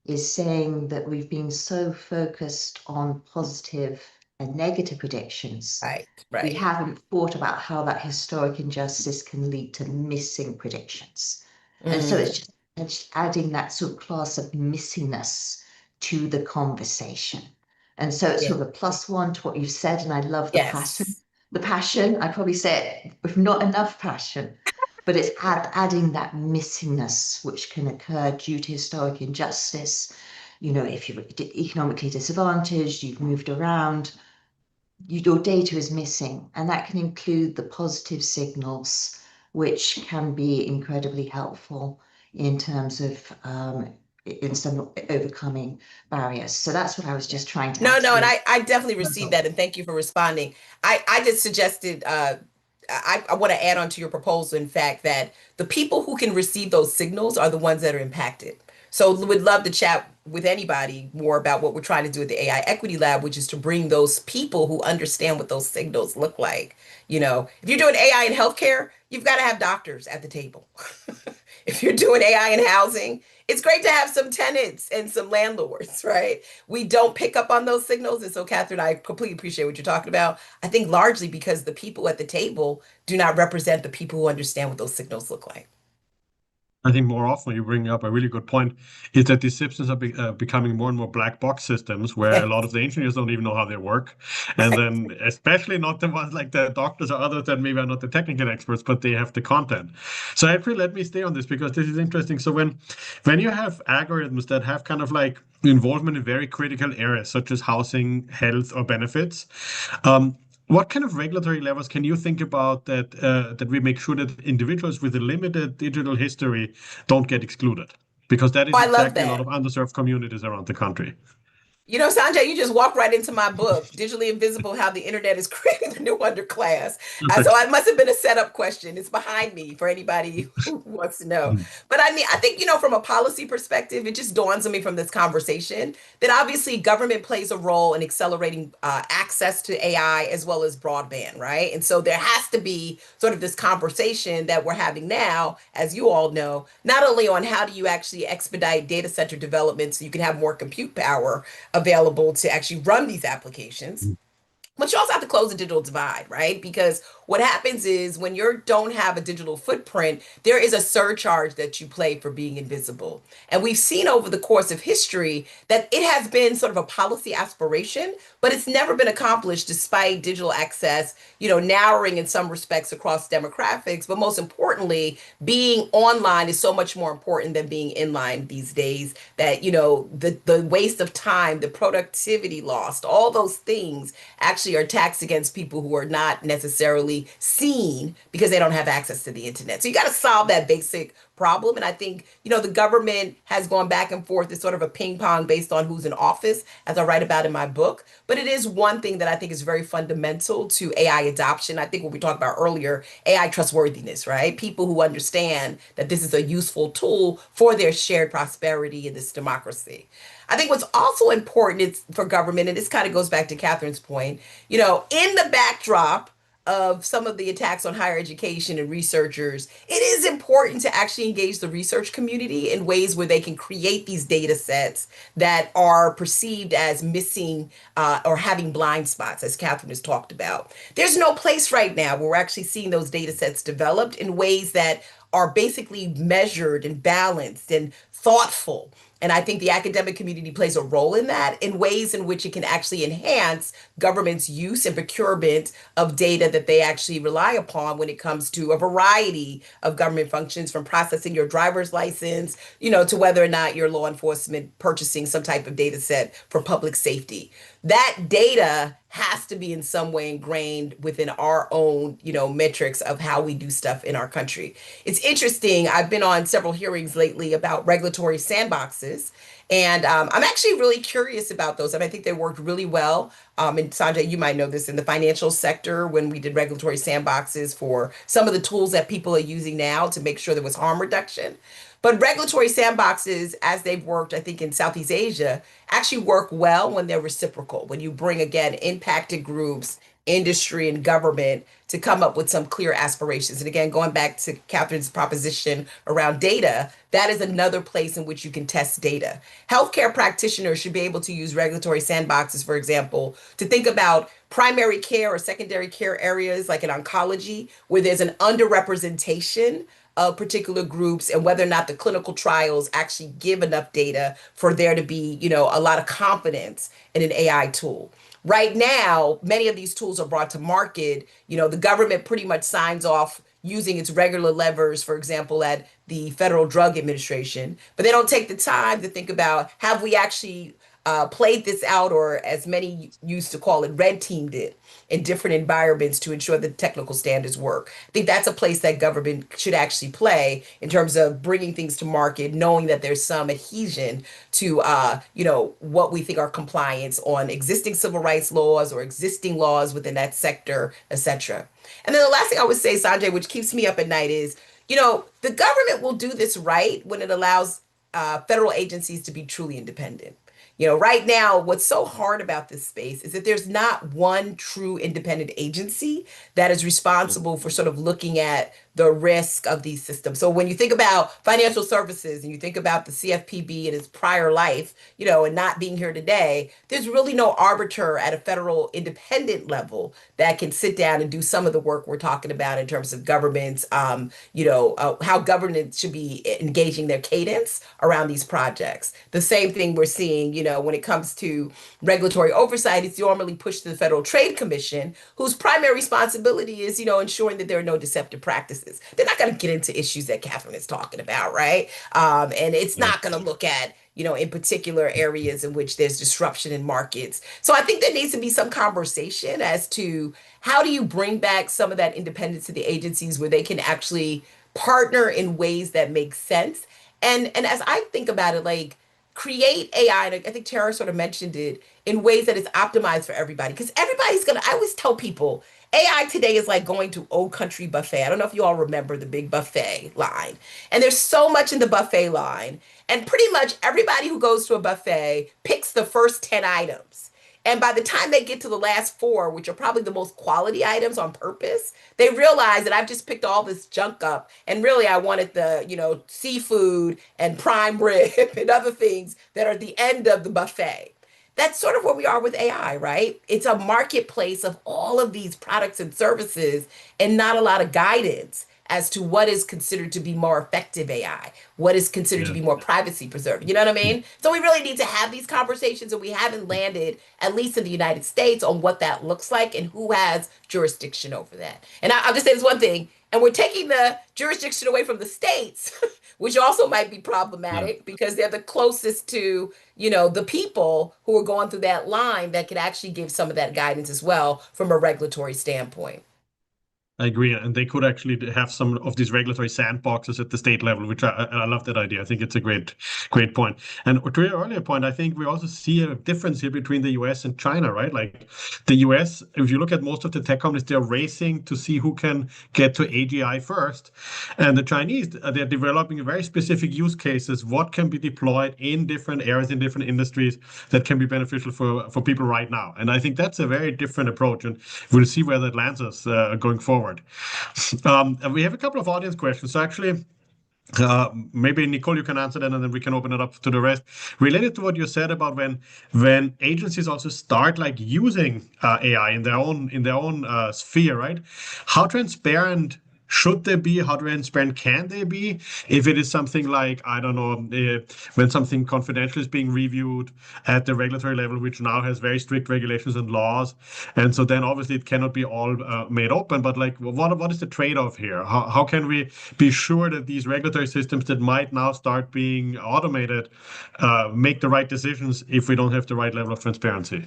is saying that we've been so focused on positive and negative predictions. Right, We right. haven't thought about how that historic injustice can lead to missing predictions. And so it's just adding that sort of class of missingness to the conversation. And so it's Yeah. sort of a plus one to what you've said. And I love the passion. Yes. The passion, I probably say it with not enough passion, but it's adding that missingness which can occur due to historic injustice. You know, if you're economically disadvantaged, you've moved around, your data is missing, and that can include the positive signals, which can be incredibly helpful in terms of in some overcoming barriers. So that's what I was just trying to No, add to no, and the I definitely received proposal. that, and thank you for responding. I just suggested I want to add on to your proposal, in fact, that the people who can receive those signals are the ones that are impacted. So would love to chat with anybody more about what we're trying to do at the AI Equity Lab, which is to bring those people who understand what those signals look like. You know, if you're doing AI in healthcare, you've got to have doctors at the table. If you're doing AI in housing, it's great to have some tenants and some landlords, right? We don't pick up on those signals. And so, Catherine, I completely appreciate what you're talking about. I think largely because the people at the table do not represent the people who understand what those signals look like. I think more often you bring up a really good point is that these systems are becoming more and more black box systems where a lot of the engineers don't even know how they work. And then especially not the ones like the doctors or others that maybe are not the technical experts, but they have the content. So April, let me stay on this because this is interesting. So when you have algorithms that have kind of like involvement in very critical areas such as housing, health, or benefits, what kind of regulatory levels can you think about that we make sure that individuals with a limited digital history don't get excluded? Because that Oh, is I love exactly a lot that. of underserved communities around the country. You know, Sanjay, you just walked right into my book, Digitally Invisible, How the Internet is Creating the New Underclass. So Perfect. it must have been a setup question. It's behind me for anybody who wants to know. But I mean, I think, from a policy perspective, it just dawns on me from this conversation that obviously government plays a role in accelerating access to AI as well as broadband, right? And so there has to be sort of this conversation that we're having now, as you all know, not only on how do you actually expedite data center development so you can have more compute power available to actually run these applications. But you also have to close the digital divide, right? Because what happens is when you don't have a digital footprint, there is a surcharge that you pay for being invisible. And we've seen over the course of history that it has been sort of a policy aspiration, but it's never been accomplished despite digital access, narrowing in some respects across demographics. But most importantly, being online is so much more important than being inline these days. That, the waste of time, the productivity lost, all those things actually are taxed against people who are not necessarily seen because they don't have access to the internet. So you got to solve that basic problem. And I think, the government has gone back and forth. It's sort of a ping pong based on who's in office, as I write about in my book. But it is one thing that I think is very fundamental to AI adoption. I think what we talked about earlier, AI trustworthiness, right? People who understand that this is a useful tool for their shared prosperity in this democracy. I think what's also important is for government, and this kind of goes back to Catherine's point, in the backdrop of some of the attacks on higher education and researchers, it is important to actually engage the research community in ways where they can create these data sets that are perceived as missing or having blind spots, as Catherine has talked about. There's no place right now where we're actually seeing those data sets developed in ways that are basically measured and balanced and thoughtful. And I think the academic community plays a role in that in ways in which it can actually enhance government's use and procurement of data that they actually rely upon when it comes to a variety of government functions, from processing your driver's license, to whether or not you're law enforcement purchasing some type of data set for public safety. That data has to be in some way ingrained within our own, metrics of how we do stuff in our country. It's interesting. I've been on several hearings lately about regulatory sandboxes, and I'm actually really curious about those. And I think they worked really well. And Sanjay, you might know this in the financial sector when we did regulatory sandboxes for some of the tools that people are using now to make sure there was harm reduction. But regulatory sandboxes, as they've worked, I think, in Southeast Asia, actually work well when they're reciprocal, when you bring, again, impacted groups industry and government to come up with some clear aspirations. And again, going back to Catherine's proposition around data, that is another place in which you can test data. Healthcare practitioners should be able to use regulatory sandboxes, for example, to think about primary care or secondary care areas like in oncology, where there's an underrepresentation of particular groups and whether or not the clinical trials actually give enough data for there to be, a lot of confidence in an AI tool. Right now, many of these tools are brought to market. The government pretty much signs off using its regular levers, for example, at the Federal Drug Administration, but they don't take the time to think about, have we actually played this out, or as many used to call it, red teamed it in different environments to ensure that technical standards work. I think that's a place that government should actually play in terms of bringing things to market, knowing that there's some adhesion to, what we think are compliance on existing civil rights laws or existing laws within that sector, et cetera. And then the last thing I would say, Sanjay, which keeps me up at night is, the government will do this right when it allows federal agencies to be truly independent. Right now, what's so hard about this space is that there's not one true independent agency that is responsible for sort of looking at the risk of these systems. So when you think about financial services and you think about the CFPB and its prior life, and not being here today, there's really no arbiter at a federal independent level that can sit down and do some of the work we're talking about in terms of governments, how governments should be engaging their cadence around these projects. The same thing we're seeing, when it comes to regulatory oversight, it's normally pushed to the Federal Trade Commission, whose primary responsibility is, ensuring that there are no deceptive practices. They're not going to get into issues that Catherine is talking about, right? And it's not going to look at, in particular areas in which there's disruption in markets. So I think there needs to be some conversation as to how do you bring back some of that independence to the agencies where they can actually partner in ways that make sense. And as I think about it, like, create AI, and I think Tara sort of mentioned it, in ways that is optimized for everybody. Because I always tell people, AI today is like going to Old Country Buffet. I don't know if you all remember the big buffet line. And there's so much in the buffet line. And pretty much everybody who goes to a buffet picks the first 10 items. And by the time they get to the last 4, which are probably the most quality items on purpose, they realize that I've just picked all this junk up. And really, I wanted the, seafood and prime rib and other things that are at the end of the buffet. That's sort of where we are with AI, right? It's a marketplace of all of these products and services and not a lot of guidance as to what is considered to be more effective AI, what is considered to be more privacy preserving. You know what I mean? So we really need to have these conversations, and we haven't landed, at least in the United States, on what that looks like and who has jurisdiction over that. And I'll just say this one thing, and we're taking the jurisdiction away from the states, which also might be problematic because they're the closest to, the people who are going through that line that could actually give some of that guidance as well from a regulatory standpoint. I agree, and they could actually have some of these regulatory sandboxes at the state level, which I love that idea. I think it's a great point. And to your earlier point, I think we also see a difference here between the US and China, right? Like the US, if you look at most of the tech companies, they're racing to see who can get to AGI first. And the Chinese, they're developing very specific use cases, what can be deployed in different areas, in different industries that can be beneficial for people right now. And I think that's a very different approach, and we'll see where that lands us going forward. We have a couple of audience questions. So actually, maybe Nicol, you can answer that, and then we can open it up to the rest. Related to what you said about when agencies also start like using AI in their own sphere, right? How transparent should they be? How transparent can they be? If it is something like, I don't know, when something confidential is being reviewed at the regulatory level, which now has very strict regulations and laws. And so then obviously it cannot be all made open, but like, what is the trade-off here? How can we be sure that these regulatory systems that might now start being automated make the right decisions if we don't have the right level of transparency?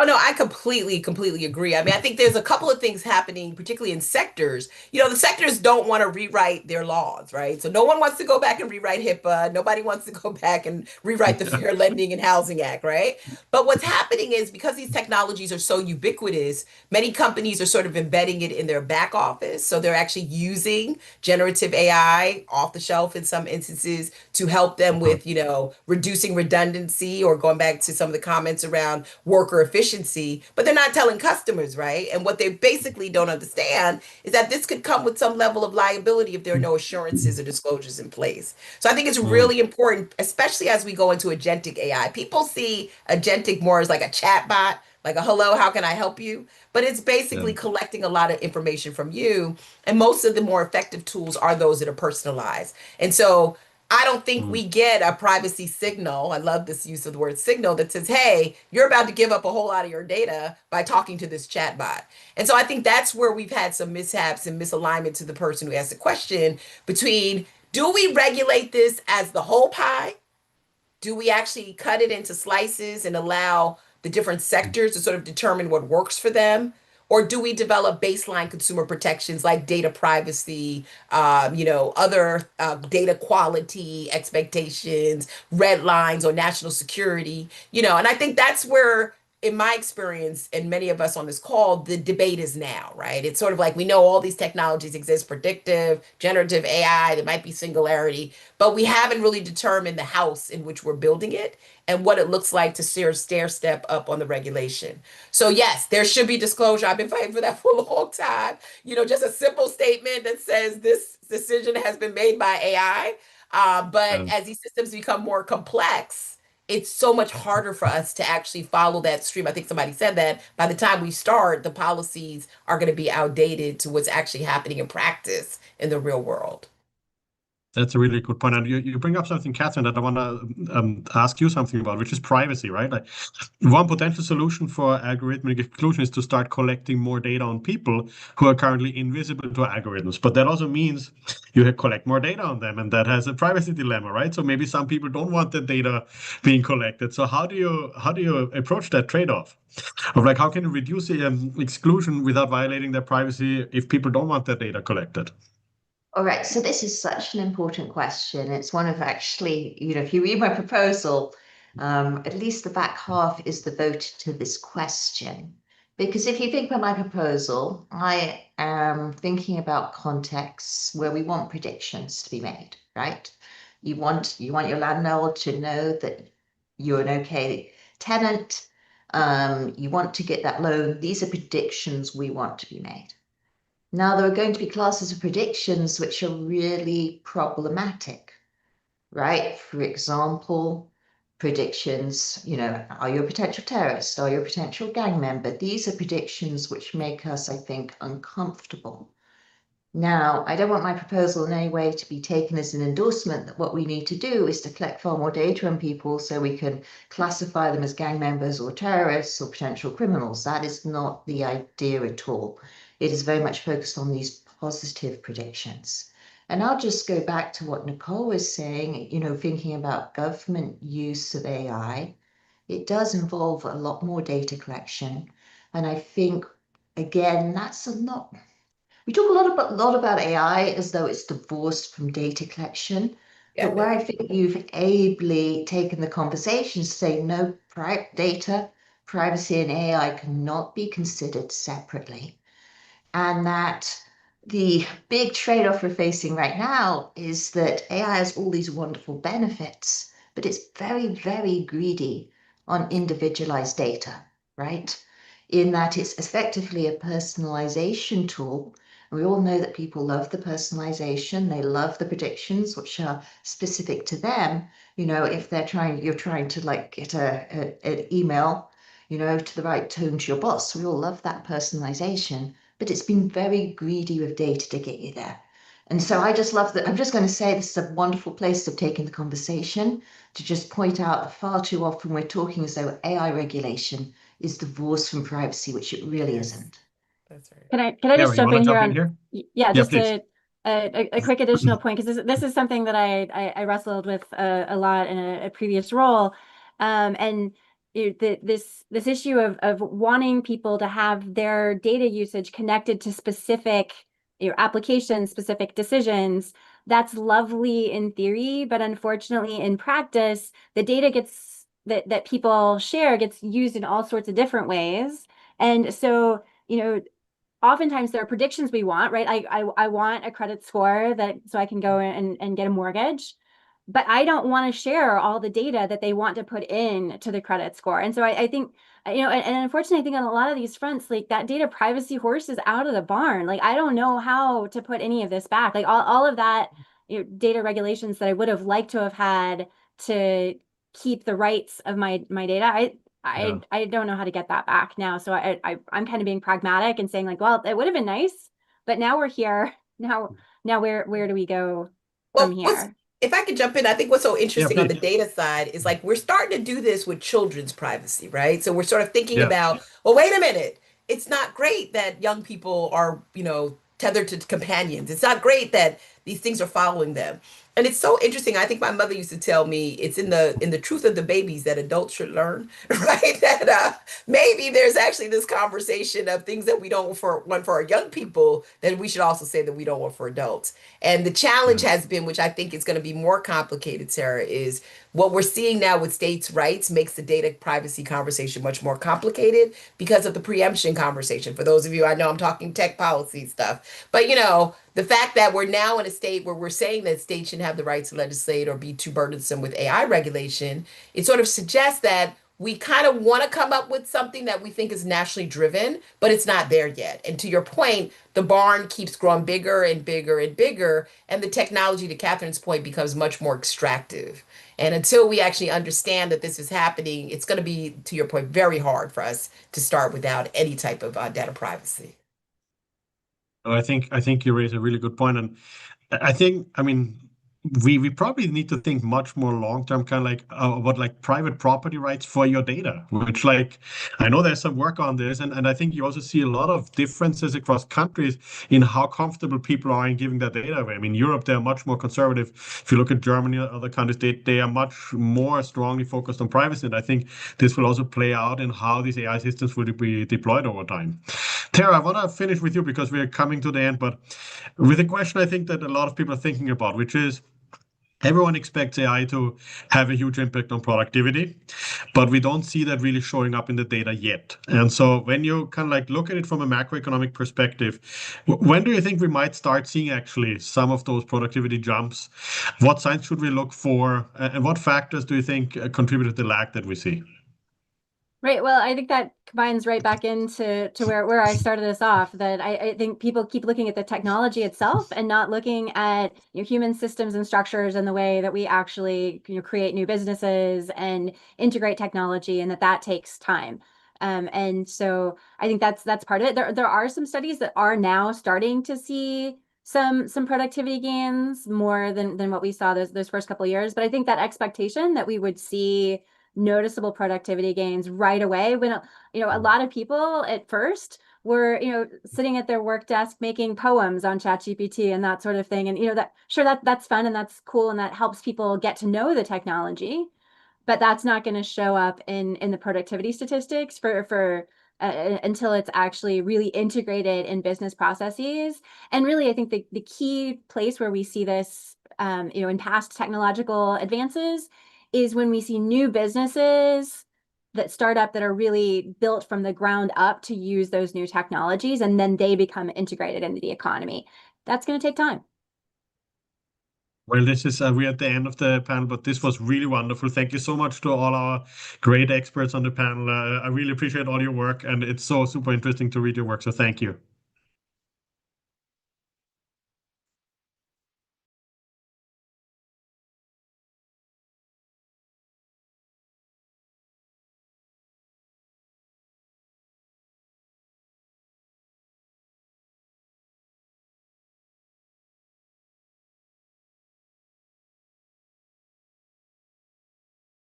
Oh, no, I completely agree. I mean, I think there's a couple of things happening, particularly in sectors. The sectors don't want to rewrite their laws, right? So no one wants to go back and rewrite HIPAA. Nobody wants to go back and rewrite the Fair Lending and Housing Act, right? But what's happening is because these technologies are so ubiquitous, many companies are sort of embedding it in their back office. So they're actually using generative AI off the shelf in some instances to help them with, reducing redundancy, or going back to some of the comments around worker efficiency. efficiency, but they're not telling customers, right? And what they basically don't understand is that this could come with some level of liability if there are no assurances or disclosures in place. So I think it's really important, especially as we go into agentic AI. People see agentic more as like a chat bot, like a hello, how can I help you? But it's basically collecting a lot of information from you. And most of the more effective tools are those that are personalized. And so I don't think we get a privacy signal. I love this use of the word signal that says, hey, you're about to give up a whole lot of your data by talking to this chatbot. And so I think that's where we've had some mishaps and misalignment to the person who asked the question between, do we regulate this as the whole pie? Do we actually cut it into slices and allow the different sectors to sort of determine what works for them? Or do we develop baseline consumer protections like data privacy, other data quality expectations, red lines on national security, and I think that's where, in my experience, and many of us on this call, the debate is now, right? It's sort of like we know all these technologies exist, predictive, generative AI, there might be singularity, but we haven't really determined the house in which we're building it and what it looks like to stair step up on the regulation. So yes, there should be disclosure. I've been fighting for that for a long time. Just a simple statement that says this decision has been made by AI. But as these systems become more complex, it's so much harder for us to actually follow that stream. I think somebody said that by the time we start, the policies are going to be outdated to what's actually happening in practice in the real world. That's a really good point. And you bring up something, Catherine, that I want to ask you something about, which is privacy, right? Like one potential solution for algorithmic exclusion is to start collecting more data on people who are currently invisible to algorithms. But that also means you collect more data on them, and that has a privacy dilemma, right? So maybe some people don't want the data being collected. So how do you approach that trade-off of like how can you reduce the exclusion without violating their privacy if people don't want their data collected? All right, so this is such an important question. It's one of actually, if you read my proposal, at least the back half is devoted to this question. Because if you think about my proposal, I am thinking about contexts where we want predictions to be made, right? You want your landlord to know that you're an okay tenant. You want to get that loan. These are predictions we want to be made. Now, there are going to be classes of predictions which are really problematic, right? For example, predictions, are you a potential terrorist? Are you a potential gang member? These are predictions which make us, I think, uncomfortable. Now, I don't want my proposal in any way to be taken as an endorsement that what we need to do is to collect far more data on people so we can classify them as gang members or terrorists or potential criminals. That is not the idea at all. It is very much focused on these positive predictions. And I'll just go back to what Nicol was saying, thinking about government use of AI. It does involve a lot more data collection. And I think, again, that's not... We talk a lot about AI as though it's divorced from data collection, but where I think you've ably taken the conversation to say no, data, privacy, and AI cannot be considered separately, and that the big trade-off we're facing right now is that AI has all these wonderful benefits, but it's very, very greedy on individualized data, right? In that it's effectively a personalization tool. We all know that people love the personalization. They love the predictions, which are specific to them. If you're trying to like get an email, to the right tone to your boss. We all love that personalization, but it's been very greedy with data to get you there. And so I just love that. I'm just going to say this is a wonderful place of taking the conversation to just point out that far too often we're talking as though AI regulation is divorced from privacy, which it really isn't. That's right. Can I just jump in here on just please. a quick additional point, because this is something that I wrestled with a lot in a previous role, and this issue of wanting people to have their data usage connected to specific applications, specific decisions. That's lovely in theory, but unfortunately in practice, the data that people share gets used in all sorts of different ways, and so oftentimes there are predictions we want, right? I want a credit score so I can go and get a mortgage. but I don't want to share all the data that they want to put in to the credit score. And so I think, and unfortunately, I think on a lot of these fronts, like that data privacy horse is out of the barn. Like, I don't know how to put any of this back. Like all of that, data regulations that I would have liked to have had to keep the rights of my data. I don't know how to get that back now. So I'm kind of being pragmatic and saying like, well, it would have been nice, but now we're here. Now where do we go from here? If I could jump in, I think what's so interesting on the please. data side is like we're starting to do this with children's privacy, right? So we're sort of thinking Yeah. about, well, wait a minute. It's not great that young people are, tethered to companions. It's not great that these things are following them. And it's so interesting. I think my mother used to tell me it's in the truth of the babies that adults should learn, right? That maybe there's actually this conversation of things that we don't want for our young people that we should also say that we don't want for adults. And the challenge has been, which I think is going to be more complicated, Sarah, is what we're seeing now with states' rights makes the data privacy conversation much more complicated because of the preemption conversation. For those of you, I know I'm talking tech policy stuff, but the fact that we're now in a state where we're saying that states shouldn't have the right to legislate or be too burdensome with AI regulation, it sort of suggests that we kind of want to come up with something that we think is nationally driven, but it's not there yet. And to your point, the barn keeps growing bigger and bigger and bigger, and the technology, to Catherine's point, becomes much more extractive. And until we actually understand that this is happening, it's going to be, to your point, very hard for us to start without any type of data privacy. I think you raise a really good point, and I mean, we probably need to think much more long term, kind of like about like private property rights for your data, which like I know there's some work on this, and I think you also see a lot of differences across countries in how comfortable people are in giving their data away. I mean, Europe, they're much more conservative. If you look at Germany or other countries, they are much more strongly focused on privacy, and I think this will also play out in how these AI systems will be deployed over time. Tara, I want to finish with you because we're coming to the end, but with a question I think that a lot of people are thinking about, which is everyone expects AI to have a huge impact on productivity, but we don't see that really showing up in the data yet. And so when you kind of like look at it from a macroeconomic perspective, when do you think we might start seeing actually some of those productivity jumps? What signs should we look for? And what factors do you think contribute to the lag that we see? Right. Well, I think that combines right back into where I started us off, that I think people keep looking at the technology itself and not looking at human systems and structures and the way that we actually create new businesses and integrate technology, and that takes time. And so I think that's part of it. There are some studies that are now starting to see some productivity gains more than what we saw those first couple of years. But I think that expectation that we would see noticeable productivity gains right away, when a lot of people at first were sitting at their work desk making poems on ChatGPT and that sort of thing, and that's fun and that's cool and that helps people get to know the technology, but that's not going to show up in the productivity statistics for until it's actually really integrated in business processes. And really, I think the key place where we see this in past technological advances is when we see new businesses that start up that are really built from the ground up to use those new technologies, and then they become integrated into the economy. That's going to take time. Well, this is we're at the end of the panel, but this was really wonderful. Thank you so much to all our great experts on the panel. I really appreciate all your work, and it's so super interesting to read your work. So thank you.